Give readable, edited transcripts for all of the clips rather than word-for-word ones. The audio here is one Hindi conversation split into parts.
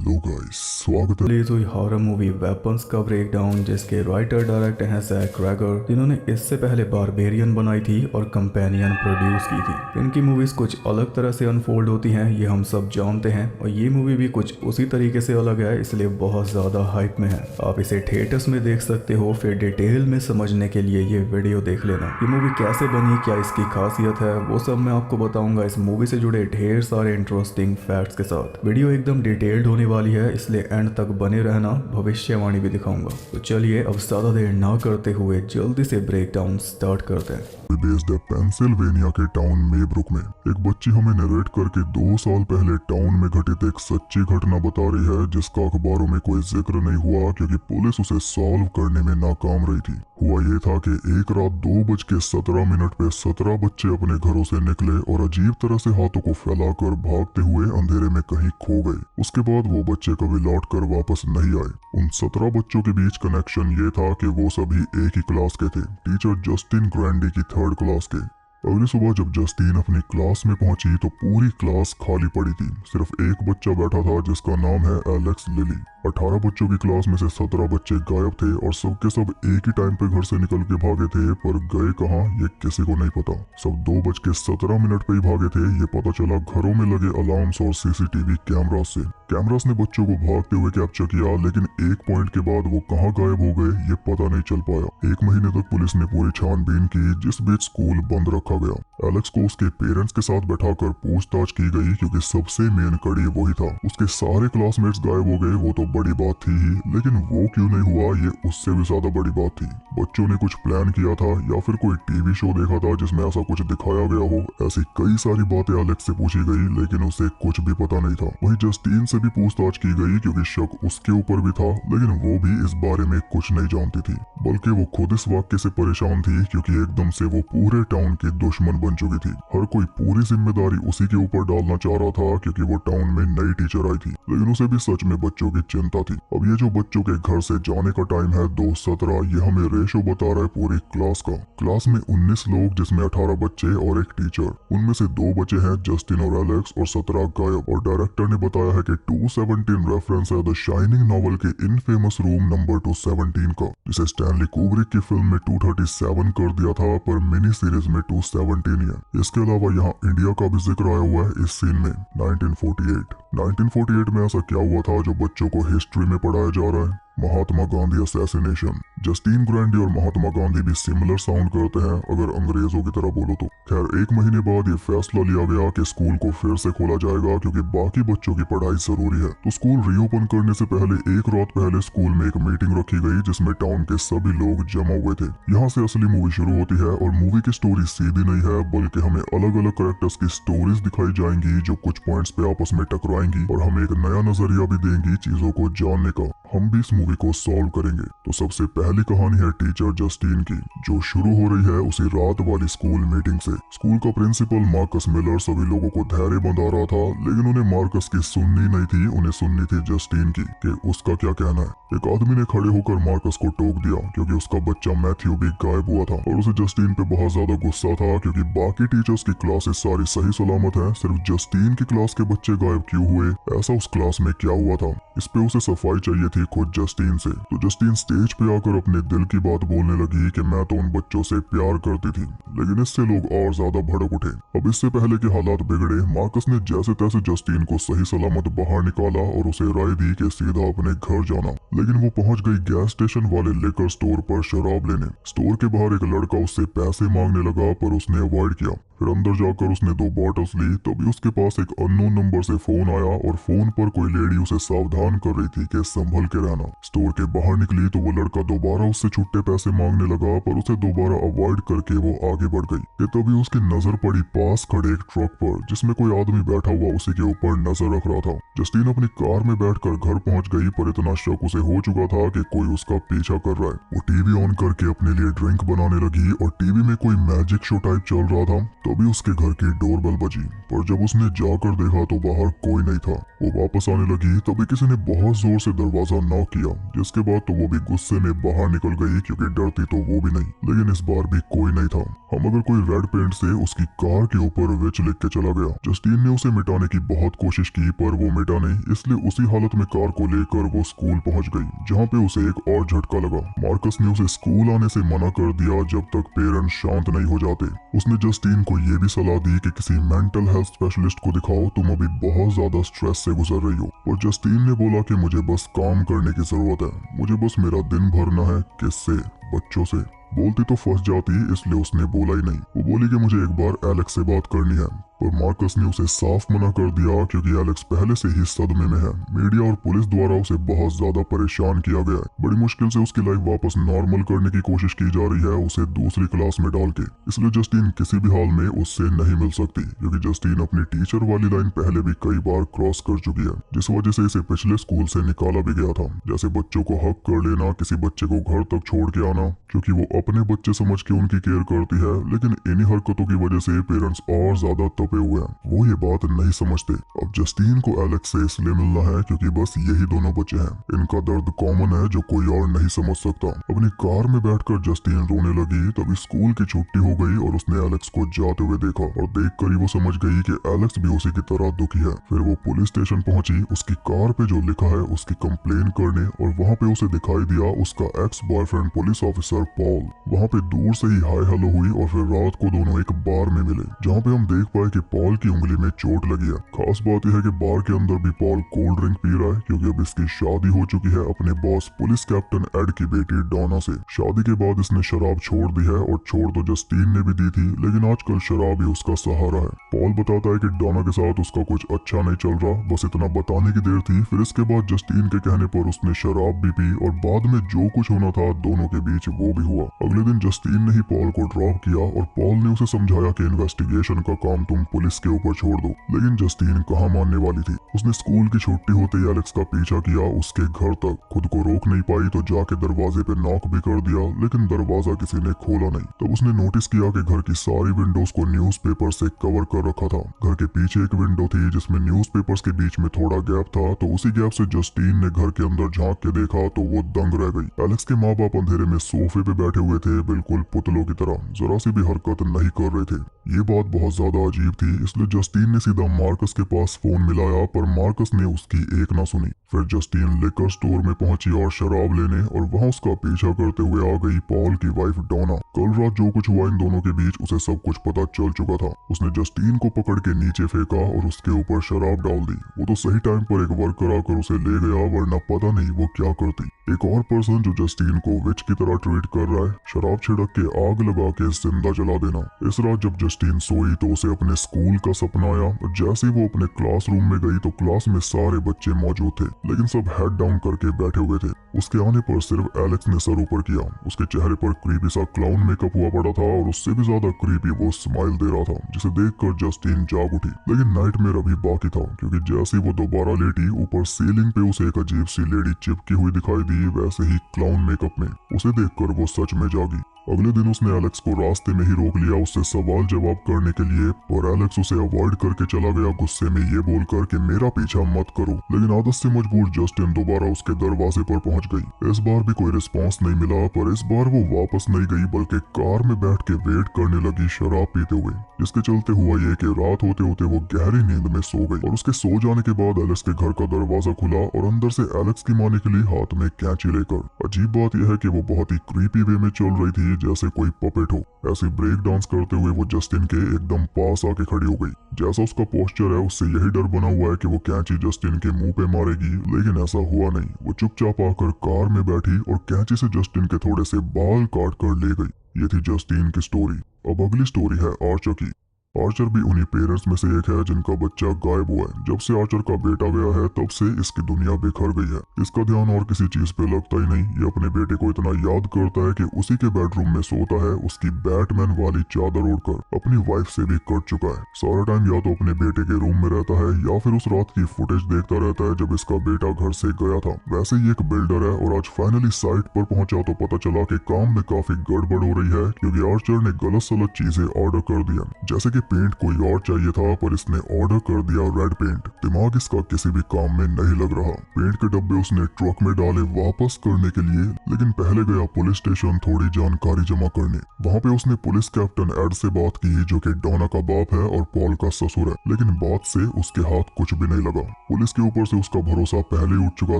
हेलो गाइस, स्वागत है। रिलीज हुई हॉरर मूवी वेपन्स का ब्रेकडाउन, जिसके राइटर डायरेक्टर हैं जैक क्रैगर, जिन्होंने इससे पहले बारबेरियन बनाई थी और कंपेनियन प्रोड्यूस की थी। इनकी मूवीज कुछ अलग तरह से अनफोल्ड होती हैं, ये हम सब जानते हैं, और ये मूवी भी कुछ उसी तरीके से अलग है, इसलिए बहुत ज़्यादा हाइप में है। आप इसे थिएटर्स में देख सकते हो, फिर डिटेल में समझने के लिए ये वीडियो देख लेना। ये मूवी कैसे बनी, क्या इसकी खासियत है, वो सब मैं आपको बताऊंगा इस मूवी से जुड़े ढेर सारे इंटरेस्टिंग फैक्ट्स के साथ। वीडियो एकदम डिटेल्ड होने वाली है, इसलिए एंड तक बने रहना, भविष्यवाणी भी दिखाऊंगा। तो चलिए अब ज्यादा देर ना करते हुए जल्दी से ब्रेकडाउन स्टार्ट करते हैं। बेस्ड है पेंसिल्वेनिया के टाउन मेब्रुक में। एक बच्ची हमें नरेट करके 2 साल पहले टाउन में घटित एक सच्ची घटना बता रही है, जिसका अखबारों में कोई जिक्र नहीं हुआ क्योंकि पुलिस उसे सॉल्व करने में नाकाम रही थी। हुआ ये था कि एक रात 2:17 पे 17 बच्चे अपने घरों से निकले और अजीब तरह से हाथों को फैलाकर भागते हुए अंधेरे में कहीं खो गए। उसके बाद वो बच्चे कभी लौट कर वापस नहीं आए। उन 17 बच्चों के बीच कनेक्शन ये था कि वो सभी एक ही क्लास के थे, टीचर जस्टिन ग्रैंडी की 3rd क्लास के। अगली सुबह जब जस्टिन अपनी क्लास में पहुंची तो पूरी क्लास खाली पड़ी थी। सिर्फ एक बच्चा बैठा था जिसका नाम है एलेक्स लिली। 18 बच्चों की क्लास में से 17 बच्चे गायब थे और सबके सब एक ही टाइम पे घर से निकल के भागे थे, पर गए कहाँ ये किसी को नहीं पता। सब 2:17 पे ही भागे थे, ये पता चला घरों में लगे अलार्म्स और सीसीटीवी कैमरास से। कैमरास ने बच्चों को भागते हुए कैप्चर किया, लेकिन एक पॉइंट के बाद वो कहाँ गायब हो गए ये पता नहीं चल पाया। 1 महीने तक पुलिस ने पूरी छानबीन की, जिस बीच स्कूल बंद रखा गया। एलेक्स को उसके पेरेंट्स के साथ बैठाकर पूछताछ की गई क्योंकि सबसे मेन कड़ी वही था। उसके सारे क्लासमेट्स गायब हो गए, वो तो बड़ी बात थी ही, लेकिन वो क्यों नहीं हुआ ये उससे भी ज्यादा बड़ी बात थी। बच्चों ने कुछ प्लान किया था या फिर कोई टीवी शो देखा था जिसमें ऐसा कुछ दिखाया गया हो। ऐसी कई सारी बातें एलेक्स से पूछी गई, लेकिन उसे कुछ भी पता नहीं था। वहीं जस्टिन से भी पूछताछ की गई क्योंकि शक उसके ऊपर भी था, लेकिन वो भी इस बारे में कुछ नहीं जानती थी, बल्कि वो खुद इस वाक्य से परेशान थी क्योंकि एकदम से वो पूरे टाउन की दुश्मन बन चुकी थी। हर कोई पूरी जिम्मेदारी उसी के ऊपर डालना चाह रहा था क्योंकि वो टाउन में नई टीचर आई थी, लेकिन उसे भी सच में बच्चों की चिंता थी। अब ये जो बच्चों के घर से जाने का टाइम है 2:17, ये हमें रेशो बता रहा है पूरी क्लास का। क्लास में 19 लोग, जिसमें 18 बच्चे और एक टीचर। उनमें से 2 बचे हैं, जस्टिन और एलेक्स, और 17 गायब। और डायरेक्टर ने बताया है कि 217 रेफरेंस है द शाइनिंग नॉवल के इनफेमस रूम नंबर 217 का, जिसे स्टैनली कुब्रिक की फिल्म में 237 कर दिया था, पर मिनी सीरीज में 217 है। इसके अलावा यहाँ इंडिया का भी जिक्र आया हुआ है इस सीन में। 1948 में ऐसा क्या हुआ था जो बच्चों को हिस्ट्री में पढ़ाया जा रहा है? महात्मा गांधी असैसिनेशन। जस्टिन ग्रैंडी और महात्मा गांधी भी सिमिलर साउंड करते हैं अगर अंग्रेजों की तरह बोलो तो। खैर, 1 महीने बाद ये फैसला लिया गया कि स्कूल को फिर से खोला जाएगा क्योंकि बाकी बच्चों की पढ़ाई जरूरी है। तो स्कूल रीओपन करने से पहले एक रात पहले स्कूल में एक मीटिंग रखी गई जिसमें टाउन के सभी लोग जमा हुए थे। यहाँ से असली मूवी शुरू होती है और मूवी की स्टोरी सीधी नहीं है, बल्कि हमें अलग अलग कैरेक्टर्स की स्टोरीज दिखाई जाएंगी जो कुछ पॉइंट्स पे आपस में टकराएंगी और हमें एक नया नजरिया भी देंगी चीजों को जानने का। हम भी इस मूवी को सॉल्व करेंगे। तो सबसे पहली कहानी है टीचर जस्टिन की, जो शुरू हो रही है उसी रात वाली स्कूल मीटिंग से। स्कूल का प्रिंसिपल मार्कस मिलर सभी लोगों को धैर्य बंधा रहा था, लेकिन उन्हें मार्कस की सुननी नहीं थी, उन्हें सुननी थी जस्टिन की कि उसका क्या कहना है। एक आदमी ने खड़े होकर मार्कस को टोक दिया क्योंकि उसका बच्चा मैथ्यू भी गायब हुआ था और उसे जस्टिन पे बहुत ज्यादा गुस्सा था क्योंकि बाकी टीचर्स की क्लासेस सारी सही सलामत है, सिर्फ जस्टिन की क्लास के बच्चे गायब क्यों हुए? ऐसा उस क्लास में क्या हुआ था? इस पे उसे सफाई चाहिए थी खुद जस्टिन से। तो जस्टिन स्टेज पे आकर अपने दिल की बात बोलने लगी कि मैं तो उन बच्चों से प्यार करती थी, लेकिन इससे लोग और ज्यादा भड़क उठे। अब इससे पहले कि हालात बिगड़े, मार्कस ने जैसे तैसे जस्टिन को सही सलामत बाहर निकाला और उसे राय दी कि सीधा अपने घर जाना, लेकिन वो पहुंच गई गैस स्टेशन वाले लिकर स्टोर पर शराब लेने। स्टोर के बाहर एक लड़का उससे पैसे मांगने लगा, पर उसने अवॉइड किया। फिर अंदर जाकर उसने 2 बॉटल्स ली, तभी उसके पास एक अननोन नंबर से फोन आया और फोन पर कोई लेडी उसे सावधान कर रही थी कि संभल के रहना। स्टोर के बाहर निकली तो वो लड़का दोबारा उससे छुट्टे पैसे मांगने लगा, पर उसे दोबारा अवॉइड करके वो आगे बढ़ गई कि तभी उसकी नजर पड़ी पास खड़े एक ट्रक पर, जिसमें कोई आदमी बैठा हुआ उसी के ऊपर नजर रख रहा था। जस्टिन अपनी कार में बैठकर घर पहुंच गई, पर इतना शक उसे हो चुका था कि कोई उसका पीछा कर रहा है। वो टीवी ऑन करके अपने लिए ड्रिंक बनाने लगी और टीवी में कोई मैजिक शो टाइप चल रहा था। तभी उसके घर की डोरबेल बजी, पर जब उसने जाकर देखा तो बाहर कोई नहीं था। वो वापस आने लगी, तभी किसी ने बहुत जोर से दरवाजा नॉक किया, जिसके बाद तो वो भी गुस्से में बाहर निकल गई क्योंकि डरती तो वो भी नहीं, लेकिन इस बार भी कोई नहीं था। हम अगर कोई रेड पेंट से उसकी कार के ऊपर विच लिख के चला गया। जस्टिन ने उसे मिटाने की बहुत कोशिश की पर वो मिटा नहीं, इसलिए उसी हालत में कार को लेकर वो स्कूल पहुंच गई, जहां पे उसे एक और झटका लगा। मार्कस ने उसे स्कूल आने से मना कर दिया जब तक पेरेंट्स शांत नहीं हो जाते। उसने जस्टिन को ये भी सलाह दी कि किसी मेंटल हेल्थ स्पेशलिस्ट को दिखाओ, तुम अभी बहुत ज्यादा स्ट्रेस से गुजर रही हो। और जस्टिन ने बोला कि मुझे बस काम करने की जरूरत है, मुझे बस मेरा दिन भरना है। किससे? बच्चों से। बोलती तो फंस जाती, इसलिए उसने बोला ही नहीं। वो बोली कि मुझे एक बार एलेक्स से बात करनी है, पर मार्कस ने उसे साफ मना कर दिया क्योंकि एलेक्स पहले से ही सदमे में है। मीडिया और पुलिस द्वारा उसे बहुत ज्यादा परेशान किया गया है। बड़ी मुश्किल से उसकी लाइफ वापस नॉर्मल करने की कोशिश की जा रही है, उसे दूसरी क्लास में डाल के। इसलिए जस्टिन किसी भी हाल में उससे नहीं मिल सकती, क्योंकि जस्टिन अपनी टीचर वाली लाइन पहले भी कई बार क्रॉस कर चुकी है, जिस वजह से इसे पिछले स्कूल से निकाला भी गया था। जैसे बच्चों को हक कर लेना, किसी बच्चे को घर तक छोड़ के आना क्योंकि वो अपने बच्चे समझ के उनकी केयर करती है। लेकिन इन्हीं हरकतों की वजह से पेरेंट्स और ज्यादा तपे हुए हैं, वो ये बात नहीं समझते। अब जस्टिन को एलेक्स से इसलिए मिलना है क्योंकि बस यही दोनों बच्चे हैं। इनका दर्द कॉमन है जो कोई और नहीं समझ सकता। अपनी कार में बैठकर जस्टिन रोने लगी, तभी स्कूल की छुट्टी हो गई और उसने एलेक्स को जाते हुए देखा और देखकर ही वो समझ गई कि एलेक्स भी उसी की तरह दुखी है। फिर वो पुलिस स्टेशन पहुंची, उसकी कार पे जो लिखा है उसकी कंप्लेन करने, और वहाँ पे उसे दिखाई दिया उसका ex boyfriend police officer Paul. वहाँ पे दूर से ही हाय हेलो हुई और फिर रात को दोनों एक बार में मिले, जहाँ पे हम देख पाए कि पॉल की उंगली में चोट लगी है। खास बात यह है कि बार के अंदर भी पॉल कोल्ड ड्रिंक पी रहा है क्योंकि अब इसकी शादी हो चुकी है अपने बॉस पुलिस कैप्टन एड की बेटी डोना से। शादी के बाद इसने शराब छोड़ दी है, और छोड़ तो जस्टिन ने भी दी थी, लेकिन आजकल शराब ही उसका सहारा है। पॉल बताता है कि डोना के साथ उसका कुछ अच्छा नहीं चल रहा, बस इतना बताने की देर थी। फिर इसके बाद जस्टिन के कहने पर उसने शराब भी पी और बाद में जो कुछ होना था दोनों के बीच वो भी हुआ। अगले दिन जस्टिन ने ही पॉल को ड्रॉप किया और पॉल ने उसे समझाया कि इन्वेस्टिगेशन का काम तुम पुलिस के ऊपर छोड़ दो, लेकिन जस्टिन कहाँ मानने वाली थी। उसने स्कूल की छुट्टी होते ही एलेक्स का पीछा किया उसके घर तक। खुद को रोक नहीं पाई तो जाके दरवाजे पे नॉक भी कर दिया, लेकिन दरवाजा किसी ने खोला नहीं। तब उसने नोटिस किया कि घर की सारी विंडोज को न्यूज़पेपर से कवर कर रखा था। घर के पीछे एक विंडो थी जिसमें न्यूज़पेपर्स के बीच में थोड़ा गैप था, तो उसी गैप से जस्टिन ने घर के अंदर झांक के देखा तो वो दंग रह गई। एलेक्स के माँ बाप अंधेरे में सोफे पे बैठे हुए थे, बिल्कुल पुतलों की तरह, जरा सी भी हरकत नहीं कर रहे थे। ये बात बहुत ज्यादा अजीब थी, इसलिए जस्टिन ने सीधा मार्कस के पास फोन मिलाया, पर मार्कस ने उसकी एक ना सुनी। फिर जस्टिन लिकर स्टोर में पहुंची और शराब लेने, और वहां उसका पीछा करते हुए आ गई पॉल की वाइफ डोना। कल रात जो कुछ हुआ इन दोनों के बीच उसे सब कुछ पता चल चुका था। उसने जस्टिन को पकड़ के नीचे फेंका और उसके ऊपर शराब डाल दी। वो तो सही टाइम पर एक वर्कर आकर उसे ले गया, वरना पता नहीं वो क्या करती। एक और पर्सन जो जस्टिन को विच की तरह ट्रीट कर रहा है, शराब छिड़क के आग लगा के जिंदा जला देना। इस रात जब जस्टिन सोई तो उसे अपने स्कूल का सपना आया, और जैसे वो अपने क्लासरूम में गई तो क्लास में सारे बच्चे मौजूद थे, लेकिन सब हेड डाउन करके बैठे हुए थे। उसके आने पर सिर्फ एलेक्स ने सर ऊपर किया। उसके चेहरे पर क्रीपी सा क्लाउन मेकअप हुआ पड़ा था, और उससे भी ज्यादा क्रीपी वो स्माइल दे रहा था, जिसे देखकर जस्टिन जाग उठी। लेकिन नाइटमेयर अभी बाकी था, क्योंकि जैसे वो दोबारा लेटी, ऊपर सीलिंग पे उसे एक अजीब सी लेडी चिपकी हुई दिखाई दी, वैसे ही क्लाउन मेकअप में। उसे देखकर वो सच में जागी। अगले दिन उसने एलेक्स को रास्ते में ही रोक लिया उससे सवाल जवाब करने के लिए, और एलेक्स उसे अवॉइड करके चला गया, गुस्से में ये बोलकर कि मेरा पीछा मत करो। लेकिन आदत से मजबूर जस्टिन दोबारा उसके दरवाजे पर पहुंच गई। इस बार भी कोई रिस्पांस नहीं मिला, पर इस बार वो वापस नहीं गई, बल्कि कार में बैठ के वेट करने लगी शराब पीते हुए। जिसके चलते हुआ ये कि रात होते होते वो गहरी नींद में सो गई, और उसके सो जाने के बाद एलेक्स के घर का दरवाजा खुला और अंदर से एलेक्स की मां निकली हाथ में कैंची लेकर। अजीब बात यह है कि वो बहुत ही क्रीपी वे में चल रही थी, जैसे कोई पपेट हो। ऐसे ब्रेक डांस करते हुए वो जस्टिन के एकदम पास आके खड़ी हो गई। जैसा उसका पोस्चर है उससे यही डर बना हुआ है कि वो कैंची जस्टिन के मुंह पे मारेगी, लेकिन ऐसा हुआ नहीं। वो चुपचाप आकर कार में बैठी और कैंची से जस्टिन के थोड़े से बाल काट कर ले गई। ये थी जस्टिन की स्टोरी। अब अगली स्टोरी है आर्चर की। आर्चर भी उन्हीं पेरेंट्स में से एक है जिनका बच्चा गायब हुआ है। जब से आर्चर का बेटा गया है तब से इसकी दुनिया बिखर गई है। इसका ध्यान और किसी चीज पे लगता ही नहीं। ये अपने बेटे को इतना याद करता है कि उसी के बेडरूम में सोता है, उसकी बैटमैन वाली चादर ओढ़कर। अपनी वाइफ से भी कट चुका है। सारा टाइम या तो अपने बेटे के रूम में रहता है या फिर उस रात की फुटेज देखता रहता है जब इसका बेटा घर से गया था। वैसे ही एक बिल्डर है और आज फाइनली साइट पर पहुंचा तो पता चला कि काम में काफी गड़बड़ हो रही है, क्योंकि आर्चर ने गलत सलत चीजें ऑर्डर कर दिया। जैसे कि पेंट कोई और चाहिए था, पर इसने ऑर्डर कर दिया रेड पेंट। दिमाग इसका किसी भी काम में नहीं लग रहा। पेंट के डब्बे उसने ट्रक में डाले वापस करने के लिए, लेकिन पहले गया पुलिस स्टेशन थोड़ी जानकारी जमा करने। वहाँ पे उसने पुलिस कैप्टन एड से बात की, जो कि डोना का बाप है और पॉल का ससुर है, लेकिन बात से उसके हाथ कुछ भी नहीं लगा। पुलिस के ऊपर से उसका भरोसा पहले उठ चुका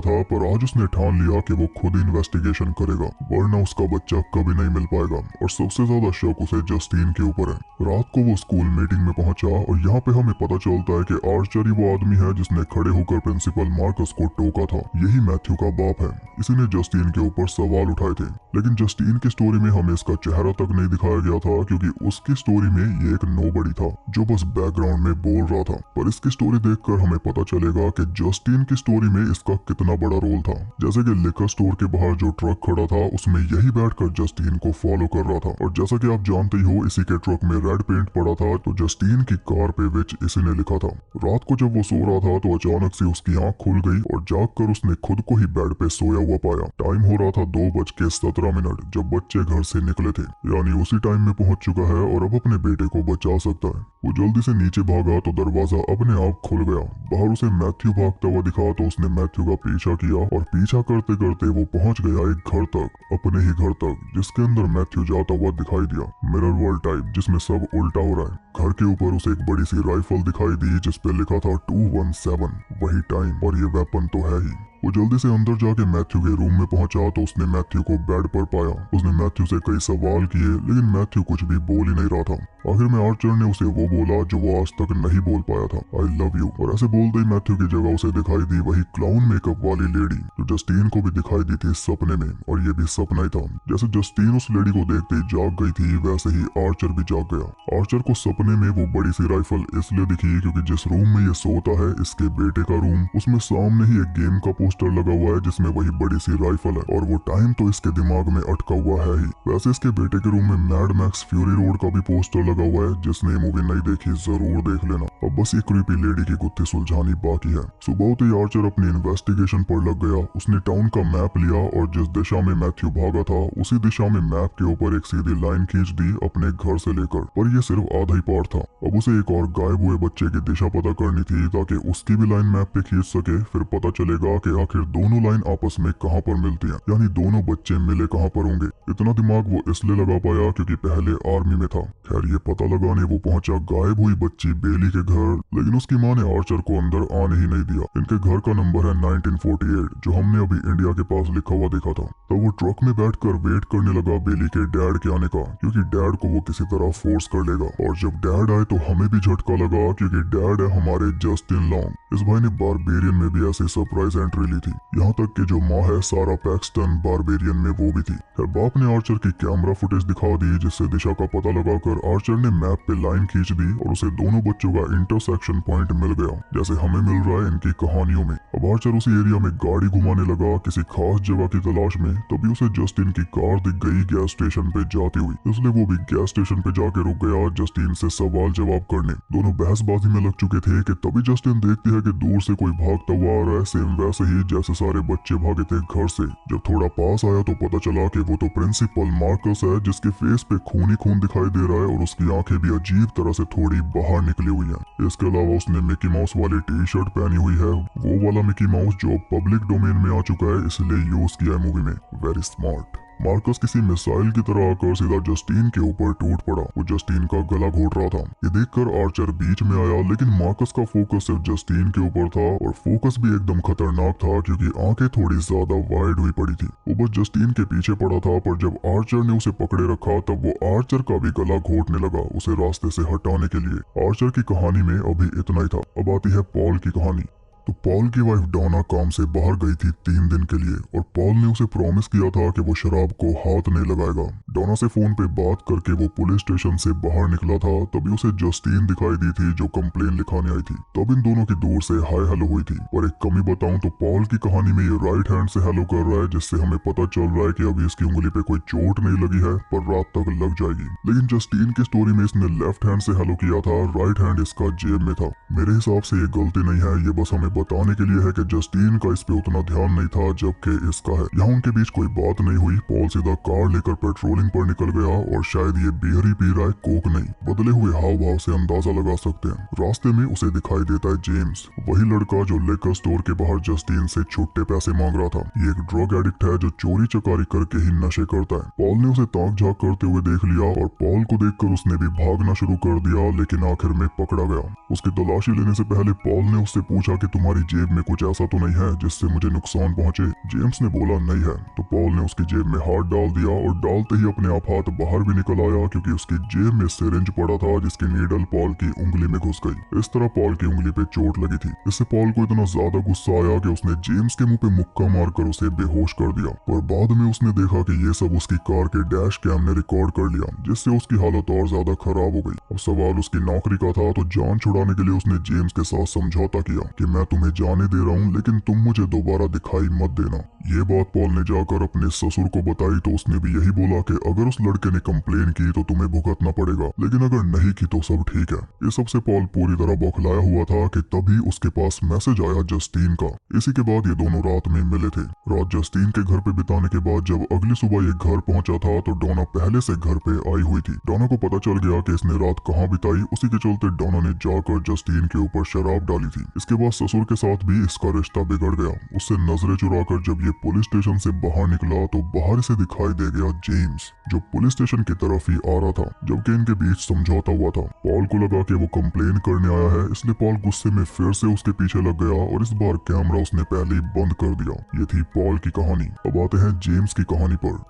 था, पर आज उसने ठान लिया कि वो खुद इन्वेस्टिगेशन करेगा, वरना उसका बच्चा कभी नहीं मिल पाएगा। और सबसे ज्यादा शक उसे जस्टीन के ऊपर है। रात को वो स्कूल मीटिंग में पहुंचा और यहाँ पे हमें पता चलता है कि आर्चर ही वो आदमी है जिसने खड़े होकर प्रिंसिपल मार्कस को टोका था। यही मैथ्यू का बाप है। इसी ने जस्टीन के ऊपर सवाल उठाए थे, लेकिन जस्टीन की स्टोरी में हमें इसका चेहरा तक नहीं दिखाया गया था, क्योंकि उसकी स्टोरी में ये एक नोबडी था जो बस बैकग्राउंड में बोल रहा था। पर इसकी स्टोरी देखकर हमें पता चलेगा कि जस्टीन की स्टोरी में इसका कितना बड़ा रोल था। जैसे कि लिकर स्टोर के बाहर जो ट्रक खड़ा था, उसमें यही बैठकर जस्टीन को फॉलो कर रहा था। और जैसा कि आप जानते ही हो, इसी के ट्रक में रेड पेंट पड़ा था, तो जस्टीन की कार पे विच इसी ने लिखा था। रात को जब वो सो रहा था तो अचानक से उसकी आंख खुल गई और जागकर उसने खुद को ही बेड पे सोया हुआ पाया। टाइम हो रहा था 2:17 जब बच्चे घर से निकले थे, यानी उसी टाइम में पहुंच चुका है और अब अपने बेटे को बचा सकता है। वो जल्दी से नीचे भागा तो दरवाजा अपने आप खुल गया। बाहर उसे मैथ्यू भागता हुआ दिखा, तो उसने मैथ्यू का पीछा किया और पीछा करते करते वो पहुंच गया एक घर तक, अपने ही घर तक, जिसके अंदर मैथ्यू जाता हुआ दिखाई दिया। मिरर वर्ल्ड टाइप, जिसमें सब उल्टा हो रहा है। घर के ऊपर उसे एक बड़ी सी राइफल दिखाई दी जिसपे लिखा था 217, वही टाइम, और ये वेपन तो है ही। वो जल्दी से अंदर जाके मैथ्यू के रूम में पहुंचा तो उसने मैथ्यू को बेड पर पाया। उसने मैथ्यू से कई सवाल किए, लेकिन मैथ्यू कुछ भी बोल ही नहीं रहा था। आखिर में आर्चर ने उसे वो बोला जो वो आज तक नहीं बोल पाया था, आई लव यू। और ऐसे बोलते ही मैथ्यू की जगह उसे दिखाई दी वही क्लाउन मेकअप वाली लेडी जो जस्टीन को भी दिखाई दी थी सपने में, और ये भी सपना ही था। जैसे जस्टीन उस लेडी को देखते ही जाग गई थी, वैसे ही आर्चर भी जाग गया। आर्चर को सपने में वो बड़ी सी राइफल इसलिए दिखी क्योंकि जिस रूम में ये सोता है, इसके बेटे का रूम, उसमें सामने ही एक गेम का पोस्टर लगा हुआ है जिसमें वही बड़ी सी राइफल है, और वो टाइम तो इसके दिमाग में अटका हुआ है ही। वैसे इसके बेटे के रूम में मैड मैक्स फ्यूरी रोड का भी पोस्टर लगा हुआ है। जिसने ये मूवी नहीं देखी जरूर देख लेना। अब बस ये क्रीपी लेडी की गुत्थी सुलझानी बाकी है। सुबह होते ही आर्चर अपनी इन्वेस्टिगेशन पर लग गया। उसने टाउन का मैप लिया और जिस दिशा में मैथ्यू भागा था, उसी दिशा में मैप के ऊपर एक सीधी लाइन खींच दी अपने घर से लेकर। पर यह सिर्फ आधा ही पार्ट था। अब उसे एक और गायब हुए बच्चे की दिशा पता करनी थी, ताकि उसकी भी लाइन मैप पे खींच सके। फिर पता चलेगा कि आखिर दोनों लाइन आपस में कहां पर मिलती हैं, यानी दोनों बच्चे मिले कहां पर होंगे। इतना दिमाग वो इसलिए लगा पाया क्योंकि पहले आर्मी में था। खैर ये पता लगाने वो पहुंचा गायब हुई बच्ची बेली के घर, लेकिन उसकी मां ने आर्चर को अंदर आने ही नहीं दिया। इनके घर का नंबर है 1948, जो हमने अभी इंडिया के पास लिखा हुआ देखा था। तब वो ट्रक में बैठकर वेट करने लगा बेली के डैड के आने का, क्योंकि डैड को वो किसी तरह फोर्स कर लेगा। और जब डैड आए तो हमें भी झटका लगा, क्योंकि डैड है हमारे जस्टिन लॉन्ग। इस भाई ने बारबेरियन में भी ऐसी सरप्राइज एंट्री ली थी। यहाँ तक कि जो माँ है सारा पैक्सटन बारबेरियन में वो भी थी। खैर बाप ने आर्चर की कैमरा फुटेज दिखा दी, जिससे दिशा का पता लगाकर आर्चर ने मैप पे लाइन खींच दी और उसे दोनों बच्चों का इंटरसेक्शन पॉइंट मिल गया, जैसे हमें मिल रहा है इनकी कहानियों में। अब आर्चर उसी एरिया में गाड़ी घुमाने लगा किसी खास जगह की तलाश में। तभी उसे जस्टिन की कार दिख गई गैस स्टेशन पे जाती हुई, इसलिए वो भी गैस स्टेशन पे जाके रुक गया जस्टिन से सवाल जवाब करने। दोनों बहसबाजी में लग चुके थे कि तभी जस्टिन देखती है कि दूर से कोई भागता हुआ आ रहा है, सेम वैसे ही जैसे सारे बच्चे भागे थे घर से। जब थोड़ा पास आया तो पता चला कि वो तो प्रिंसिपल मार्कस है, जिसके फेस पे खून ही खून दिखाई दे रहा है और उसकी आंखें भी अजीब तरह से थोड़ी बाहर निकली हुई हैं। इसके अलावा उसने मिकी माउस वाली टी शर्ट पहनी हुई है, वो वाला मिकी माउस जो पब्लिक डोमेन में आ चुका है, इसलिए यूज किया है मूवी में। Very smart. मार्कस किसी मिसाइल की तरह आकर सीधा जस्टिन के ऊपर टूट पड़ा। वो जस्टिन का गला घोट रहा था। ये देखकर आर्चर बीच में आया, लेकिन मार्कस का फोकस सिर्फ जस्टिन के ऊपर था, और फोकस भी एकदम खतरनाक था क्योंकि आंखें थोड़ी ज्यादा वाइड हुई पड़ी थी। वो बस जस्टिन के पीछे पड़ा था, पर जब आर्चर ने उसे पकड़े रखा तब वो आर्चर का भी गला घोटने लगा उसे रास्ते से हटाने के लिए। आर्चर की कहानी में अभी इतना ही था। अब आती है पॉल की कहानी। तो पॉल की वाइफ डोना काम से बाहर गई थी 3 दिन के लिए, और पॉल ने उसे प्रॉमिस किया था कि वो शराब को हाथ नहीं लगाएगा। डोना से फोन पे बात करके वो पुलिस स्टेशन से बाहर निकला था, तभी उसे जस्टिन दिखाई दी थी जो कंप्लेन लिखाने आई थी। तब इन दोनों की दूर से हाय हेलो हुई थी। और एक कमी बताऊं तो पॉल की कहानी में ये राइट हैंड से हेलो कर रहा है, जिससे हमें पता चल रहा है कि अभी इसकी उंगली पे कोई चोट नहीं लगी है, पर रात तक लग जाएगी। लेकिन जस्टिन की स्टोरी में इसने लेफ्ट हैंड से हेलो किया था, राइट हैंड इसका जेब में था। मेरे हिसाब से ये गलती नहीं है, ये बस हमें बताने के लिए है कि जस्टिन का इस पे उतना ध्यान नहीं था जबकि इसका है। यहाँ उनके बीच कोई बात नहीं हुई। पॉल सीधा कार लेकर पेट्रोलिंग स्विमिंग पर निकल गया और शायद ये बियर ही पी रहा है, कोक नहीं। बदले हुए हाव भाव से अंदाजा लगा सकते हैं। रास्ते में उसे दिखाई देता है जेम्स, वही लड़का जो लिकर स्टोर के बाहर जस्टिन से छुट्टे पैसे मांग रहा था। ये एक ड्रग एडिक्ट है जो चोरी चकारी करके ही नशे करता है। पॉल ने उसे ताक झांक करते हुए देख लिया और पॉल को देखकर उसने भी भागना शुरू कर दिया, लेकिन आखिर में पकड़ा गया। उसकी तलाशी लेने से पहले पॉल ने उससे पूछा कि तुम्हारी जेब में कुछ ऐसा तो नहीं है जिससे मुझे नुकसान पहुंचे। जेम्स ने बोला नहीं है, तो पॉल ने उसकी जेब में हाथ डाल दिया और डालते ही अपने आप हाथ बाहर भी निकल आया, क्योंकि उसकी जेब में सिरिंज पड़ा था जिसकी नीडल पॉल की उंगली में घुस गई। इस तरह पॉल की उंगली पे चोट लगी थी। इससे पॉल को इतना ज्यादा गुस्सा आया कि उसने जेम्स के मुंह पे मुक्का मारकर उसे बेहोश कर दिया। और बाद में उसने देखा कि ये सब उसकी कार के डैश कैम ने रिकॉर्ड कर लिया, जिससे उसकी हालत और ज्यादा खराब हो गई। अब सवाल उसकी नौकरी का था, तो जान छुड़ाने के लिए उसने जेम्स के साथ समझौता किया कि मैं तुम्हें जाने दे रहा हूँ, लेकिन तुम मुझे दोबारा दिखाई मत देना। ये बात पॉल ने जाकर अपने ससुर को बताई तो उसने भी यही बोला कि अगर उस लड़के ने कंप्लेन की तो तुम्हें भुगतना पड़ेगा, लेकिन अगर नहीं की तो सब ठीक है। ये सबसे पॉल पूरी तरह बौखलाया हुआ था कि तभी उसके पास मैसेज आया जस्टिन का। इसी के बाद ये दोनों रात में मिले थे। रात जस्टिन के घर पे बिताने के बाद जब अगली सुबह ये घर पहुंचा था तो डोना पहले से घर पे आई हुई थी। डोना को पता चल गया कि इसने रात कहाँ बिताई। उसी के चलते डोना ने जाकर जस्टिन के ऊपर शराब डाली थी। इसके बाद ससुर के साथ भी इसका रिश्ता बिगड़ गया। उससे नजरें चुराकर जब ये पुलिस स्टेशन से बाहर निकला तो बाहर से दिखाई दे गया जेम्स, जो पुलिस स्टेशन की तरफ ही आ रहा था, जबकि इनके बीच समझौता हुआ था। पॉल को लगा कि वो कंप्लेन करने आया है, इसलिए पॉल गुस्से में फिर से उसके पीछे लग गया और इस बार कैमरा उसने पहले ही बंद कर दिया। ये थी पॉल की कहानी। अब आते हैं जेम्स की कहानी पर।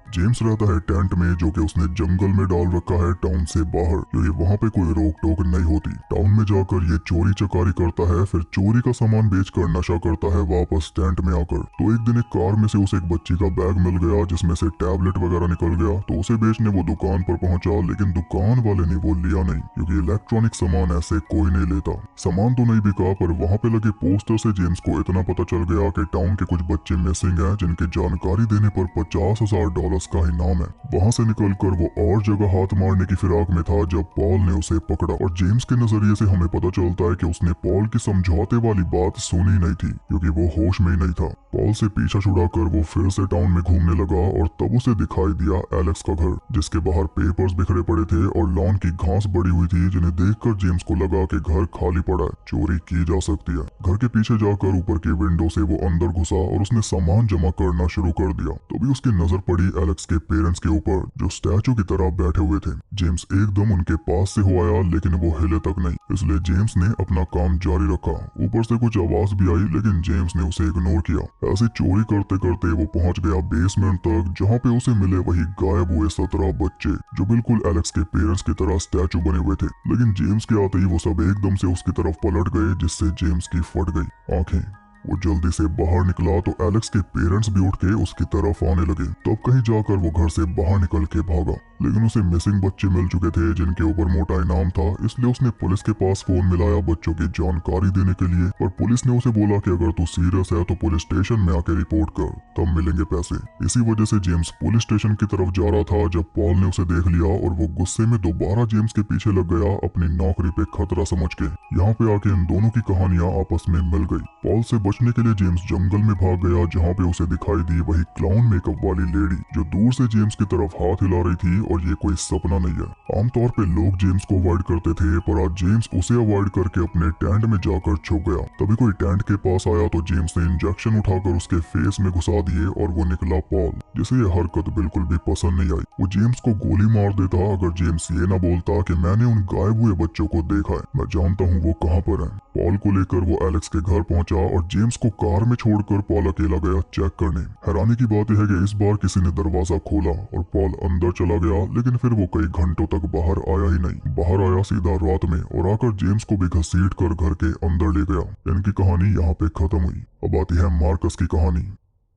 जेम्स रहता है टेंट में, जो कि उसने जंगल में डाल रखा है टाउन से बाहर, क्योंकि वहाँ पे कोई रोक टोक नहीं होती। टाउन में जाकर ये चोरी चकारी करता है, फिर चोरी का सामान बेचकर नशा करता है वापस टेंट में आकर। तो एक दिन एक कार में से उसे एक बच्ची का बैग मिल गया जिसमें से टैबलेट वगैरह निकल गया। तो उसे बेचने वो दुकान पर पहुंचा, लेकिन दुकान वाले ने वो लिया नहीं, क्योंकि इलेक्ट्रॉनिक सामान ऐसे कोई नहीं लेता। सामान तो नहीं बिका, पर वहाँ पे लगे पोस्टर से जेम्स को इतना पता चल गया कि टाउन के कुछ बच्चे मिसिंग हैं, जिनकी जानकारी देने पर $50,000 का इनाम है। वहां से निकलकर वो और जगह हाथ मारने की फिराक में था जब पॉल ने उसे पकड़ा। और जेम्स के नजरिए से हमें पता चलता है कि उसने पॉल की समझौते वाली बात सुनी नहीं थी, क्योंकि वो होश में ही नहीं था। पॉल से पीछा छुड़ाकर वो फिर से टाउन में घूमने लगा और तब उसे दिखाई दिया एलेक्स का घर, जिसके बाहर पेपर्स बिखरे पड़े थे और लॉन की घास बड़ी हुई थी, जिन्हें देखकर जेम्स को लगा कि घर खाली पड़ा है, चोरी की जा सकती है। घर के पीछे जाकर ऊपर की विंडो से वो अंदर घुसा और उसने सामान जमा करना शुरू कर दिया। तभी उसकी नजर पड़ी एलेक्स के पेरेंट्स के ऊपर, जो स्टैचू की तरह बैठे हुए थे। जेम्स एकदम उनके पास से हो आया, लेकिन वो हिले तक नहीं, इसलिए जेम्स ने अपना काम जारी रखा। ऊपर से कुछ आवाज भी आई, लेकिन जेम्स ने उसे इग्नोर किया। ऐसे चोरी करते करते वो पहुंच गया बेसमेंट तक, जहां पे उसे मिले वही गायब हुए 17 बच्चे, जो बिल्कुल एलेक्स के पेरेंट्स की तरह स्टैचू बने हुए थे। लेकिन जेम्स के आते ही वो सब एकदम से उसकी तरफ पलट गए, जिससे जेम्स की फट गई आंखें। वो जल्दी से बाहर निकला तो एलेक्स के पेरेंट्स भी उठ के उसकी तरफ आने लगे। तब कहीं जाकर वो घर से बाहर निकल के भागा, लेकिन उसे मिसिंग बच्चे मिल चुके थे जिनके ऊपर मोटा इनाम था, इसलिए उसने पुलिस के पास फोन मिलाया बच्चों की जानकारी देने के लिए। पर पुलिस ने उसे बोला कि अगर तू सीरियस है तो पुलिस स्टेशन में आके रिपोर्ट कर, तब मिलेंगे पैसे। इसी वजह से जेम्स पुलिस स्टेशन की तरफ जा रहा था जब पॉल ने उसे देख लिया और वो गुस्से में दोबारा जेम्स के पीछे लग गया, अपनी नौकरी पे खतरा समझ के। यहाँ पे आके इन दोनों की कहानियां आपस में मिल गई। पॉल से बचने के लिए जेम्स जंगल में भाग गया, जहाँ पे उसे दिखाई दी वही क्लाउन मेकअप वाली लेडी, जो दूर से जेम्स की तरफ हाथ हिला रही थी। और ये कोई सपना नहीं है। आमतौर पे लोग जेम्स को अवॉइड करते थे, पर आज जेम्स उसे अवॉइड करके अपने टेंट में जाकर छुप गया। तभी कोई टेंट के पास आया तो जेम्स ने इंजेक्शन उठाकर उसके फेस में घुसा दिए और वो निकला पॉल, जिसे ये हरकत बिल्कुल भी पसंद नहीं आई। वो जेम्स को गोली मार देता अगर जेम्स ये ना बोलता कि मैंने उन गायब हुए बच्चों को देखा है, मैं जानता हूँ वो कहाँ पर है। पॉल को लेकर वो एलेक्स के घर पहुंचा और जेम्स को कार में छोड़कर पॉल अकेला गया चेक करने। हैरानी की बात यह है कि इस बार किसी ने दरवाजा खोला और पॉल अंदर चला गया, लेकिन फिर वो कई घंटों तक बाहर आया ही नहीं। बाहर आया सीधा रात में और आकर जेम्स को भी घसीट कर घर के अंदर ले गया। इनकी कहानी यहाँ पे खत्म हुई। अब आती है मार्कस की कहानी।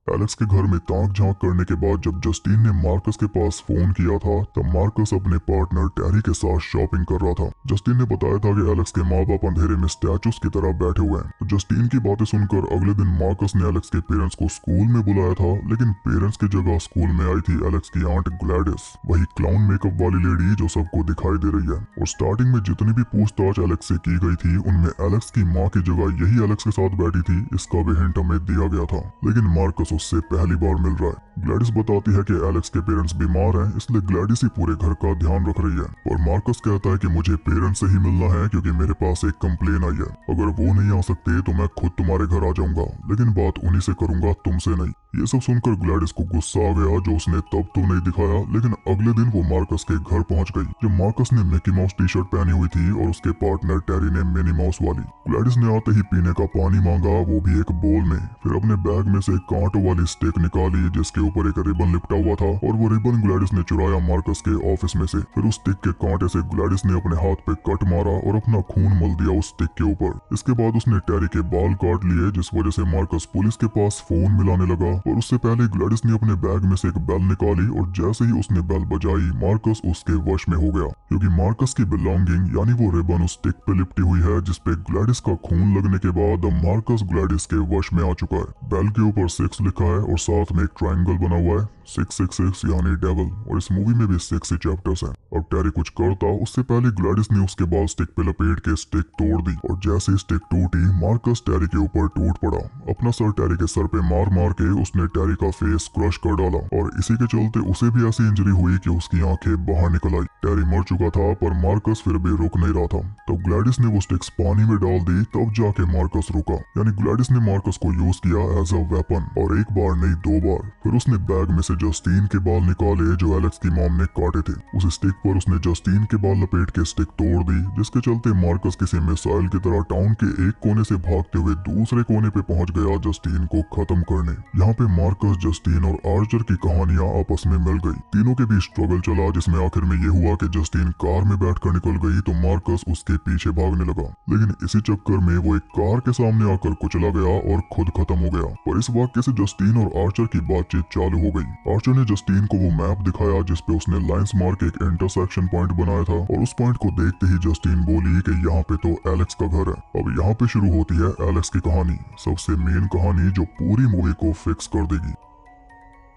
एलेक्स के घर में ताक झांक करने के बाद जब जस्टिन ने मार्कस के पास फोन किया था, तब मार्कस अपने पार्टनर टेरी के साथ शॉपिंग कर रहा था। जस्टिन ने बताया था कि एलेक्स के माँ बाप अंधेरे में स्टैचूज की तरह बैठे हुए हैं। तो जस्टिन की बातें सुनकर अगले दिन मार्कस ने एलेक्स के पेरेंट्स को स्कूल में बुलाया था, लेकिन पेरेंट्स की जगह स्कूल में आई थी एलेक्स की आंट ग्लैडिस, वही क्लाउन मेकअप वाली लेडी जो सबको दिखाई दे रही है। और स्टार्टिंग में जितनी भी पूछताछ एलेक्स से की गई थी उनमें एलेक्स की माँ की जगह यही एलेक्स के साथ बैठी थी, इसका भी हिंट हमें दिया गया था, लेकिन मार्कस उससे पहली बार मिल रहा है। ग्लैडिस बताती है कि एलेक्स के पेरेंट्स बीमार हैं, इसलिए ग्लैडिस ही पूरे घर का ध्यान रख रही है। और मार्कस कहता है कि मुझे पेरेंट्स से ही मिलना है क्योंकि मेरे पास एक कंप्लेन आई है, अगर वो नहीं आ सकते तो मैं खुद तुम्हारे घर आ जाऊंगा, लेकिन बात उन्हीं से करूंगा, तुमसे नहीं। ये सब सुनकर ग्लैडिस को गुस्सा आ गया, जो उसने तब तो नहीं दिखाया, लेकिन अगले दिन वो मार्कस के घर पहुंच गई। जब मार्कस ने मिकी माउस टी शर्ट पहनी हुई थी और उसके पार्टनर टेरी ने मिनी माउस वाली। ग्लैडिस ने आते ही पीने का पानी मांगा, वो भी एक बोल में। फिर अपने बैग में से कांटों वाली स्टिक निकाली जिसके ऊपर एक रिबन लिपटा हुआ था, और वो रिबन ग्लैडिस ने चुराया मार्कस के ऑफिस में से। फिर उस स्टिक के कांटे से ग्लैडिस ने अपने हाथ पे कट मारा और अपना खून मल दिया उस स्टिक के ऊपर। इसके बाद उसने टेरी के बाल काट लिए, जिस वजह से मार्कस पुलिस के पास फोन मिलाने लगा। और उससे पहले ग्लैडिस ने अपने बैग में से एक बेल निकाली, और जैसे ही उसने बेल बजाई मार्कस उसके वश में हो गया, क्योंकि मार्कस की बिलोंगिंग यानी वो रिबन उस स्टिक पे लिपटी हुई है जिसपे ग्लैडिस का खून लगने के बाद अब मार्कस ग्लैडिस के वश में आ चुका है। बेल के ऊपर 6 लिखा है और साथ में एक ट्रायंगल बना हुआ है, 666 यानी डेविल। और इस मूवी में भी 6 ही चैप्टर्स हैं। अब टेरी कुछ करता उससे पहले ग्लैडिस ने उसके बाल स्टिक पे लपेट के स्टिक तोड़ दी, और जैसे ही स्टिक टूटी मार्कस टेरी के ऊपर टूट पड़ा। अपना सर टेरी के सर पे मार मार के उसने टेरी का फेस क्रश कर डाला, और इसी के चलते उसे भी ऐसी इंजरी हुई कि उसकी आंखें बाहर निकल आई। टेरी मर चुका था पर मार्कस फिर भी रुक नहीं रहा था। तो ग्लैडिस ने वो स्टिक्स पानी में डाल दी, तब जाके मार्कस रुका। यानी ग्लैडिस ने मार्कस को यूज किया एज अ वेपन, और एक बार नहीं 2 बार। फिर उसने बैग में से जस्टिन के बाल निकाले जो एलेक्स की मॉम ने काटे थे। उस स्टिक पर उसने जस्टिन के बाल लपेट के स्टिक तोड़ दी, जिसके चलते मार्कस किसी मिसाइल की तरह टाउन के एक कोने से भागते हुए दूसरे कोने पे पहुंच गया जस्टिन को खत्म करने। यहाँ पे मार्कस, जस्टिन और आर्चर की कहानियां आपस में मिल गई। तीनों के बीच स्ट्रगल चला, जिसमें आखिर में ये हुआ कि जस्टिन कार में बैठकर निकल गई तो मार्कस उसके पीछे भागने लगा, लेकिन इसी चक्कर में वो एक कार के सामने आकर कुचला गया और खुद खत्म हो गया। पर इस वाक्य से जस्टिन और आर्चर की बातचीत चालू हो गई। आर्चर ने जस्टिन को वो मैप दिखाया जिसपे उसने लाइंस मार के एक इंटरसेक्शन पॉइंट बनाया था, और उस पॉइंट को देखते ही जस्टिन बोली कि यहाँ पे तो एलेक्स का घर है। अब यहाँ पे शुरू होती है एलेक्स की कहानी, सबसे मेन कहानी जो पूरी मूवी को फिक्स कर देगी।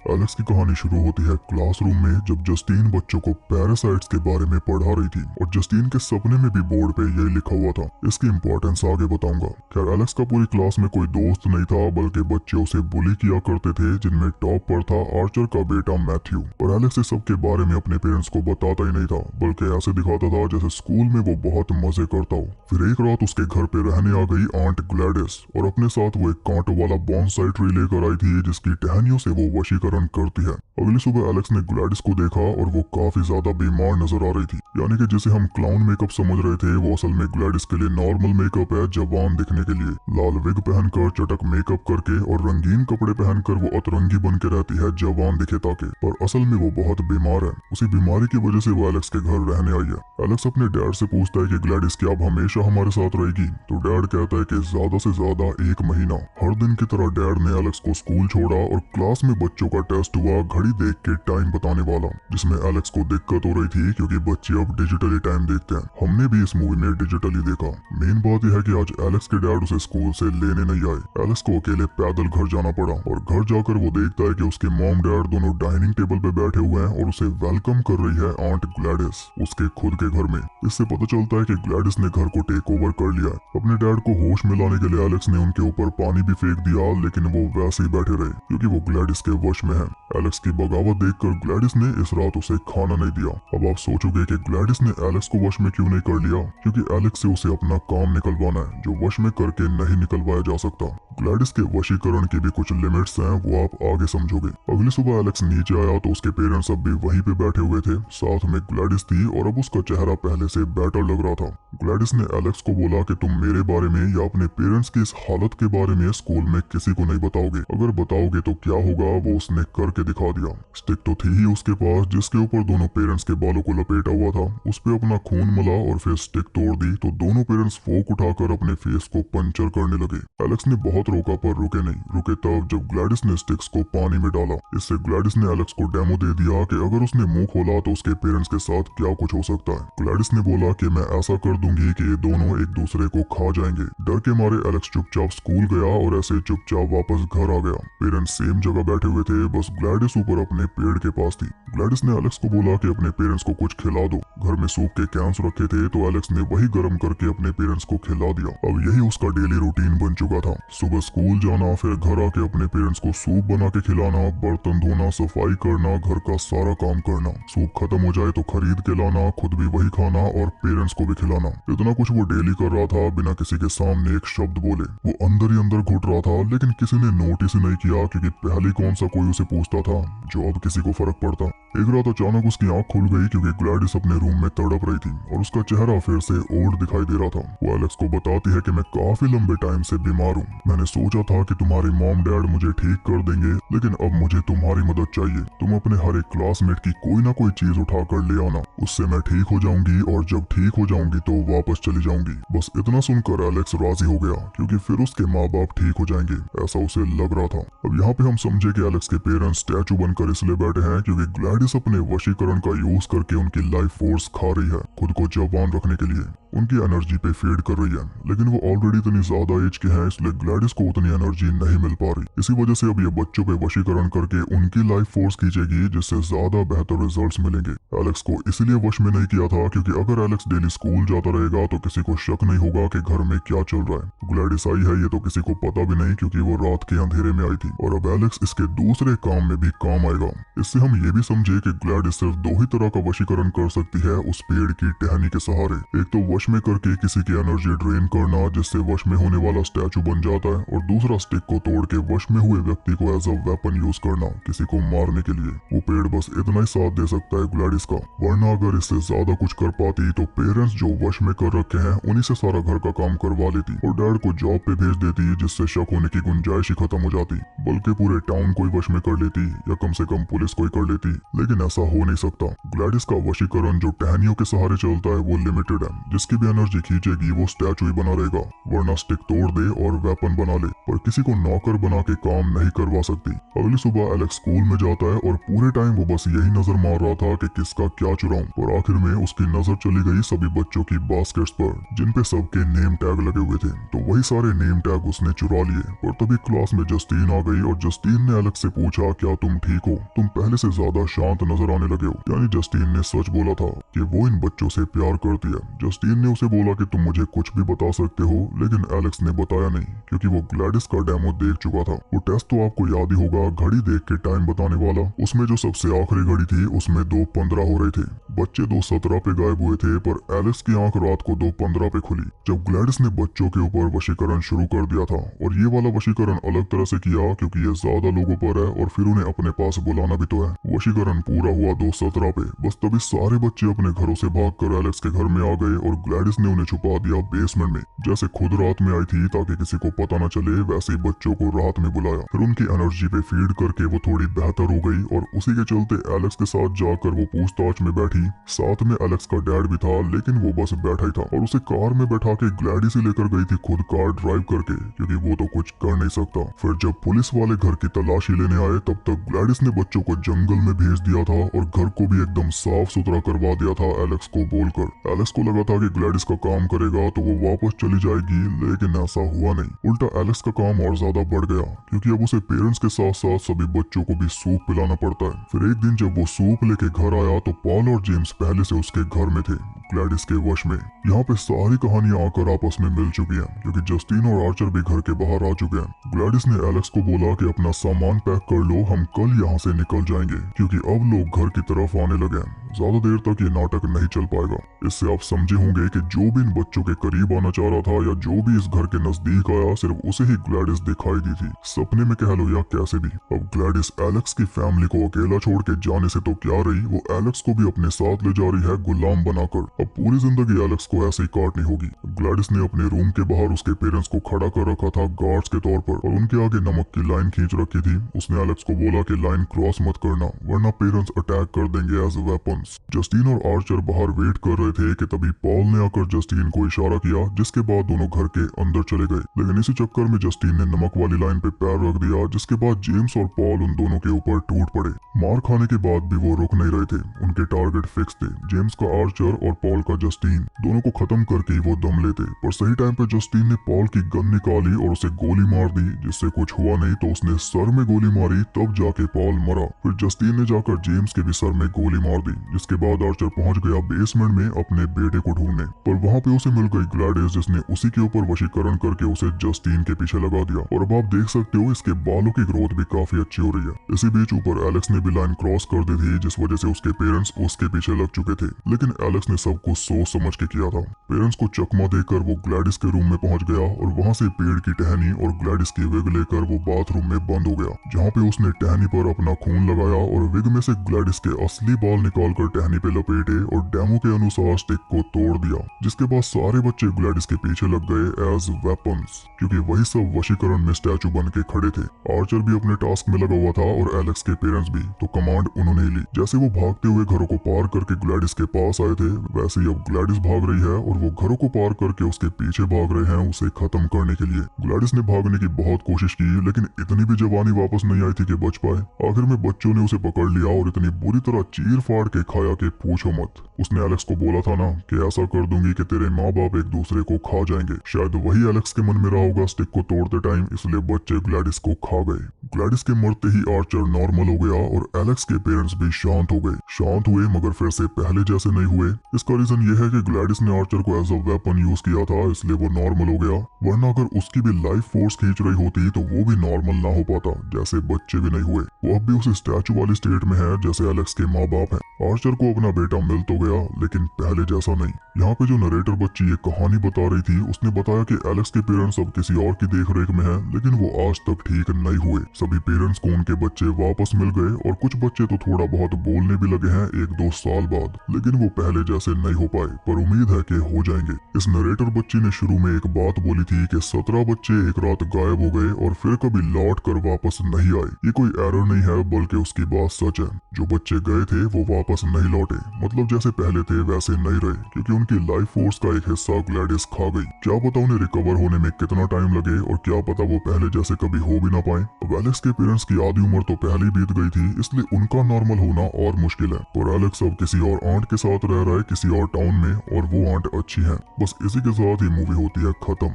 एलेक्स की कहानी शुरू होती है क्लासरूम में, जब जस्टिन बच्चों को पैरासाइट्स के बारे में पढ़ा रही थी, और जस्टिन के सपने में भी बोर्ड पे यही लिखा हुआ था। इसकी इंपॉर्टेंस आगे बताऊंगा। खैर एलेक्स का पूरी क्लास में कोई दोस्त नहीं था, बल्कि बच्चे उसे बुली किया करते थे, जिनमें टॉप पर था आर्चर का बेटा मैथ्यू। और एलेक्स इस सब के बारे में अपने पेरेंट्स को बताता ही नहीं था, बल्कि ऐसे दिखाता था जैसे स्कूल में वो बहुत मजे करता हो। फिर एक रात उसके घर पे रहने आ गई आंट ग्लैडिस, और अपने साथ वो एक कांटों वाला बॉन्साई ट्री लेकर आई थी जिसकी टहनियों से वो वशीकरण करती है। अगली सुबह एलेक्स ने ग्लैडिस को देखा और वो काफी ज्यादा बीमार नजर आ रही थी। यानी कि जिसे हम क्लाउन मेकअप समझ रहे थे वो असल में ग्लैडिस के लिए नॉर्मल मेकअप है, जवान दिखने के लिए। लाल विग पहनकर, चटक मेकअप करके और रंगीन कपड़े पहनकर वो अतरंगी बन के रहती है, जवान दिखे ताकि। पर असल में वो बहुत बीमार है। उसी बीमारी की वजह से वो एलेक्स के घर रहने आई है। एलेक्स अपने डैड से पूछता है कि ग्लैडिस क्या अब हमेशा हमारे साथ रहेगी? तो डैड कहता है कि ज्यादा से ज्यादा 1 महीना। हर दिन की तरह डैड ने एलेक्स को स्कूल छोड़ा और क्लास में बच्चों का टेस्ट हुआ, घड़ी देख के टाइम बताने वाला, जिसमें एलेक्स को दिक्कत हो रही थी क्योंकि बच्चे अब डिजिटली टाइम देखते हैं। हमने भी इस मूवी में डिजिटली देखा। मेन बात यह है कि आज एलेक्स के डैड उसे स्कूल से लेने नहीं आए। एलेक्स को अकेले पैदल घर जाना पड़ा, और घर जाकर वो देखता है कि उसके मॉम डैड दोनों डाइनिंग टेबल पे बैठे हुए हैं और उसे वेलकम कर रही है आंट ग्लैडिस उसके खुद के घर में। इससे पता चलता है कि ग्लैडिस ने घर को टेक ओवर कर लिया है। अपने डैड को होश में लाने के लिए एलेक्स ने उनके ऊपर पानी भी फेंक दिया, लेकिन वो वैसे ही बैठे रहे क्योंकि वो ग्लैडिस के वश में है। एलेक्स की बगावत देखकर ग्लैडिस ने इस रात उसे खाना नहीं दिया। अब आप सोचोगे कि ग्लैडिस ने एलेक्स को वश में क्यों नहीं कर लिया? क्योंकि एलेक्स से उसे अपना काम निकलवाना है जो वश में करके नहीं निकलवाया जा सकता। ग्लैडिस के वशीकरण की भी कुछ लिमिट्स हैं, वो आप आगे समझोगे। अगली सुबह एलेक्स नीचे आया तो उसके पेरेंट्स अब भी वहीं पे बैठे हुए थे, साथ में ग्लैडिस थी, और अब उसका चेहरा पहले से बेटर लग रहा था। ग्लैडिस ने एलेक्स को बोला कि तुम मेरे बारे में या अपने पेरेंट्स की इस हालत के बारे में स्कूल में किसी को नहीं बताओगे। अगर बताओगे तो क्या होगा वो उस उसने करके दिखा दिया। स्टिक तो थी ही उसके पास जिसके ऊपर दोनों पेरेंट्स के बालों को लपेटा हुआ था। उस पे अपना खून मला और फिर स्टिक तोड़ दी तो दोनों पेरेंट्स फोक उठाकर अपने फेस को पंचर करने लगे। एलेक्स ने बहुत रोका पर रुके नहीं। रुके तब जब ग्लैडिस ने स्टिक्स को पानी में डाला। इससे ग्लैडिस ने एलेक्स को डेमो दे दिया कि अगर उसने मुंह खोला तो उसके पेरेंट्स के साथ क्या कुछ हो सकता है। ग्लैडिस ने बोला कि मैं ऐसा कर दूंगी कि ये दोनों एक दूसरे को खा जाएंगे। डर के मारे एलेक्स चुपचाप स्कूल गया और ऐसे चुपचाप वापस घर आ गया। पेरेंट्स सेम जगह बैठे हुए थे, बस ग्लैडिस ऊपर अपने पेड़ के पास थी। ग्लैडिस ने एलेक्स को बोला कि अपने पेरेंट्स को कुछ खिला दो। घर में सूप के कैंस रखे थे तो एलेक्स ने वही गर्म करके अपने पेरेंट्स को खिला दिया। अब यही उसका डेली रूटीन बन चुका था। सुबह स्कूल जाना, फिर घर आके अपने पेरेंट्स को सूप बना के खिलाना, बर्तन धोना, सफाई करना, घर का सारा काम करना। सूप खत्म हो जाए तो खरीद के लाना, खुद भी वही खाना और पेरेंट्स को भी खिलाना। इतना कुछ वो डेली कर रहा था बिना किसी के सामने एक शब्द बोले। वो अंदर ही अंदर घुट रहा था, लेकिन किसी ने नोटिस ही नहीं किया क्योंकि पहले कौन सा कोई उसे पूछता था जो अब किसी को फर्क पड़ता। एक रात अचानक उसकी आंख खुल गई क्योंकि ग्लैडिस अपने रूम में तड़प रही थी और उसका चेहरा फिर से ओल्ड दिखाई दे रहा था। वो एलेक्स को बताती है कि मैं काफी लंबे टाइम से बीमार हूँ। मैंने सोचा था कि तुम्हारे मॉम डैड मुझे ठीक कर देंगे, लेकिन अब मुझे तुम्हारी मदद चाहिए। तुम अपने हर एक क्लासमेट की कोई ना कोई चीज उठा कर ले आना, उससे मैं ठीक हो जाऊंगी और जब ठीक हो जाऊंगी तो वापस चली जाऊंगी। बस इतना सुनकर एलेक्स राजी हो गया क्योंकि फिर उसके माँ बाप ठीक हो जाएंगे, ऐसा उसे लग रहा था। अब यहाँ पे हम समझे कि एलेक्स के पेरेंट्स स्टैचू बनकर इसलिए बैठे हैं क्योंकि ग्लैडिस अपने वशीकरण का यूज करके उनकी लाइफ फोर्स खा रही है, खुद को जवान रखने के लिए। उनकी एनर्जी पे फीड कर रही है, लेकिन वो ऑलरेडी इतनी ज्यादा एज के हैं, इसलिए ग्लैडिस को उतनी एनर्जी नहीं मिल पा रही। इसी वजह से अब ये बच्चों पे वशीकरण करके उनकी लाइफ फोर्स खींचेगी, जिससे ज्यादा बेहतर रिजल्ट्स मिलेंगे। एलेक्स को इसलिए वश में नहीं किया था क्योंकि अगर एलेक्स डेली स्कूल जाता रहेगा तो किसी को शक नहीं होगा कि घर में क्या चल रहा है। ग्लैडिस आई है ये तो किसी को पता भी नहीं क्योंकि वो रात के अंधेरे में आई थी, और अब एलेक्स इसके दूसरे काम में भी काम आएगा। इससे हम ये भी समझे कि ग्लैडिस सिर्फ दो ही तरह का वशीकरण कर सकती है उस पेड़ की टहनी के सहारे। एक तो वश में करके किसी की एनर्जी ड्रेन करना जिससे वश में होने वाला स्टैचू बन जाता है, और दूसरा स्टिक को तोड़ के वश में हुए व्यक्ति को एज अ वेपन यूज करना किसी को मारने के लिए। वो पेड़ बस इतना ही साथ दे सकता है ग्लैडिस का, वरना अगर इससे ज्यादा कुछ कर पाती तो पेरेंट्स जो वश में कर रखे हैं उन्हीं से सारा घर का काम करवा लेती और डैड को जॉब पे भेज देती, जिससे शक होने की गुंजाइश ही खत्म हो जाती। बल्कि पूरे टाउन को ही वश में कर लेती या कम से कम पुलिस को ही कर लेती, लेकिन ऐसा हो नहीं सकता। ग्लैडिस का वशीकरण जो टहनियों के सहारे चलता है वो लिमिटेड है, जिसकी भी एनर्जी खींचेगी वो स्टैचू ही बना रहेगा, वरना स्टिक तोड़ दे और वेपन बना ले, पर किसी को नौकर बना के काम नहीं करवा सकती। अगली सुबह एलेक्स स्कूल में जाता है और पूरे टाइम वो बस यही नजर मार रहा था कि किसका क्या चुराऊं, और आखिर में उसकी नजर चली गई सभी बच्चों की बास्केट्स पर जिन पे सबके नेम टैग लगे हुए थे। तो वही सारे नेम टैग उसने चुरा लिए, और तभी क्लास में जस्टीन आ गई और जस्टीन ने एलेक्स से पूछा क्या तुम ठीक हो, तुम पहले से ज्यादा शांत नजर आने लगे हो। यानी जस्टीन ने सच बोला था कि वो इन बच्चों से प्यार करती है। जस्टीन ने उसे बोला कि तुम मुझे कुछ भी बता सकते हो, लेकिन एलेक्स ने बताया नहीं क्योंकि वो ग्लैडिस का डेमो देख चुका था। वो टेस्ट तो आपको याद ही होगा, घड़ी देख के टाइम बताने वाला। उसमें जो सबसे आखिरी घड़ी थी उसमें 2:15 हो रहे थे। बच्चे 2:17 पे गायब हुए थे, पर एलेक्स की आंख रात को 2:15 पे खुली जब ग्लैडिस ने बच्चों के ऊपर वशीकरण शुरू कर दिया था। और ये वाला वशीकरण अलग तरह से किया क्योंकि ये ज्यादा लोगों पर है और फिर उन्हें अपने पास बुलाना भी तो है। वशीकरण पूरा हुआ 2:17 पे। बस तभी सारे बच्चे अपने घरों से भागकर एलेक्स के घर में आ गए और ग्लैडिस ने उन्हें छुपा दिया बेसमेंट में। जैसे खुद रात में आई थी ताकि किसी को पता न चले, वैसे ही बच्चों को रात में बुलाया। फिर उनकी एनर्जी पे फीड करके वो थोड़ी बेहतर हो गई और उसी के चलते एलेक्स के साथ जाकर वो पूछताछ में बैठी। साथ में एलेक्स का डैड भी था, लेकिन वो बस बैठा ही था और उसे कार में बैठा के ग्लैडिस ही लेकर गई थी खुद कार ड्राइव करके, क्योंकि वो तो कुछ कर नहीं सकता। फिर जब पुलिस वाले घर की तलाशी लेने आए तब तक ग्लैडिस ने बच्चों को जंगल में भेज दिया था और घर को भी एकदम साफ सुथरा करवा दिया था एलेक्स को बोलकर। एलेक्स को लगा था कि ग्लैडिस का काम करेगा तो वो वापस चली जाएगी, लेकिन ऐसा हुआ नहीं। उल्टा एलेक्स का काम और ज्यादा बढ़ गया क्योंकि अब उसे पेरेंट्स के साथ साथ सभी बच्चों को भी सूप पिलाना पड़ता है। फिर एक दिन जब वो सूप लेके घर आया तो पॉल और जेम्स पहले से उसके घर में थे, ग्लैडिस के वश में। यहाँ पे सारी कहानियां आकर आपस में मिल चुकी हैं क्योंकि जस्टिन और आर्चर भी घर के बाहर आ चुके हैं। ग्लैडिस ने एलेक्स को बोला कि अपना सामान पैक कर लो, हम कल यहाँ से निकल जाएंगे क्योंकि अब लोग घर की तरफ आने लगे हैं। ज्यादा देर तक ये नाटक नहीं चल पाएगा। इससे आप समझे होंगे कि जो भी इन बच्चों के करीब आना चाह रहा था या जो भी इस घर के नजदीक आया, सिर्फ उसे ही ग्लैडिस दिखाई दी थी, सपने में कह लो या कैसे भी। अब ग्लैडिस एलेक्स की फैमिली को अकेला छोड़ के जाने से तो क्या रही, वो एलेक्स को भी अपने साथ ले जा रही है गुलाम बनाकर। अब पूरी जिंदगी एलेक्स को ऐसे ही काटनी होगी। ग्लैडिस ने अपने रूम के बाहर उसके पेरेंट्स को खड़ा कर रखा था गार्ड्स के तौर पर और उनके आगे नमक की लाइन खींच रखी थी। उसने एलेक्स को बोला कि लाइन क्रॉस मत करना वरना पेरेंट्स अटैक कर देंगे एज वेपन्स। जस्टिन और आर्चर बाहर वेट कर रहे थे कि तभी पॉल ने आकर जस्टिन को इशारा किया, जिसके बाद दोनों घर के अंदर चले गए। लेकिन इसी चक्कर में जस्टिन ने नमक वाली लाइन पे पैर रख दिया, जिसके बाद जेम्स और पॉल उन दोनों के ऊपर टूट पड़े। मार खाने के बाद भी वो रुक नहीं रहे थे, उनके टारगेट फिक्स थे, जेम्स का आर्चर और पॉल का जस्टिन। दोनों को खत्म करके ही वो दम लेते, पर सही टाइम पे जस्टिन ने पॉल की गन निकाली और उसे गोली मार दी, जिससे कुछ हुआ नहीं तो उसने सर में गोली मारी, तब जाके पॉल मरा। फिर जस्टिन ने जाकर जेम्स के भी सर में गोली मार दी, जिसके बाद आर्चर पहुंच गया बेसमेंट में अपने बेटे को ढूंढने, पर वहां पे उसे मिल गई ग्लैडिस, जिसने उसी के ऊपर वशीकरण करके उसे जस्टिन के पीछे लगा दिया। और अब आप देख सकते हो इसके बालों की ग्रोथ भी काफी अच्छी हो रही है। इसी बीच ऊपर एलेक्स ने भी लाइन क्रॉस कर दी थी, जिस वजह से उसके पेरेंट्स उसके पीछे लग चुके थे, लेकिन एलेक्स ने सब कुछ सोच समझ के किया था। पेरेंट्स को चकमा देकर वो ग्लैडिस के रूम में पहुंच गया और वहां से पेड़ की टहनी और ग्लैडिस की विग लेकर वो बाथरूम में बंद हो गया, जहाँ पे उसने टहनी पर अपना खून लगाया और विग में से ग्लैडिस के असली बाल निकालकर टहनी पे लपेटे और डेमो के अनुसार स्टिक को तोड़ दिया, जिसके बाद सारे बच्चे ग्लैडिस के पीछे लग गए एज वेपन्स, क्योंकि वही सब वशीकरण में स्टैचू बन के खड़े थे। आर्चर भी अपने टास्क में लगा हुआ था और एलेक्स के पेरेंट्स भी, तो कमांड उन्होंने ली। जैसे वो भागते हुए घरों को पार करके ग्लैडिस के पास आए थे, वैसे ही अब ग्लैडिस भाग रही है और वो घरों को पार करके उसके पीछे भाग रहे हैं उसे खत्म करने के लिए। ग्लैडिस ने भागने की बहुत कोशिश की, लेकिन इतनी भी जवानी वापस नहीं आई थी कि बच पाए। आखिर में बच्चों ने उसे पकड़ लिया और इतनी बुरी तरह चीर फाड़ के खाया कि पूछो मत। उसने एलेक्स को बोला था ना कि ऐसा कर दूंगी कि तेरे माँ बाप एक दूसरे को खा जाएंगे। शायद वही एलेक्स के मन में रहा होगा स्टिक को तोड़ते टाइम, इसलिए बच्चे ग्लैडिस को खा गए। ग्लैडिस के मरते ही आर्चर नॉर्मल हो गया और एलेक्स के पेरेंट्स भी शांत हो गए। शांत हुए मगर फिर से पहले जैसे नहीं हुए। इसका रीजन ये है कि ग्लैडिस ने आर्चर को एज अ वेपन यूज किया था, इसलिए वो नॉर्मल हो गया, वरना अगर उसकी भी लाइफ फोर्स खींच रही होती तो वो भी नॉर्मल ना हो पाता, जैसे बच्चे भी नहीं हुए। वो अब भी उस स्टैचू वाली स्टेट में है जैसे एलेक्स के माँ बाप है। आर्चर को अपना बेटा मिल तो गया, लेकिन पहले जैसा नहीं। यहाँ पे जो नरेटर बच्ची ये कहानी बता रही थी, उसने बताया कि एलेक्स के पेरेंट्स अब किसी और की देखरेख में है, लेकिन वो आज तक ठीक नहीं हुए। सभी पेरेंट्स को उनके बच्चे वापस मिल गए और कुछ बच्चे तो थोड़ा बहुत बोलने भी लगे हैं 1-2 साल बाद, लेकिन वो पहले जैसे नहीं हो पाए, पर उम्मीद है कि हो जाएंगे। इस नरेटर बच्ची ने शुरू में एक बात बोली थी कि 17 बच्चे एक रात गायब हो गए और फिर कभी लौट कर वापस नहीं आए। ये कोई एरर नहीं है, बल्कि उसकी बात सच है। जो बच्चे गए थे वो वापस नहीं लौटे, मतलब जैसे पहले थे वैसे नहीं रहे, क्योंकि उनकी लाइफ फोर्स का एक हिस्सा ग्लैडिस खा गई। क्या पता उन्हें रिकवर होने में कितना टाइम लगे और क्या पता वो पहले जैसे कभी हो भी ना पाए। अब एलेक्स के पेरेंट्स की आधी उम्र तो पहले ही बीत गई थी, इसलिए उनका नॉर्मल होना और मुश्किल है। पर एलेक्स अब किसी और आंट के साथ रह रहा है, किसी और टाउन में, और वो आंट अच्छी है। बस इसी के साथ ही मूवी होती है खत्म।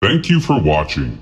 Thank you for watching.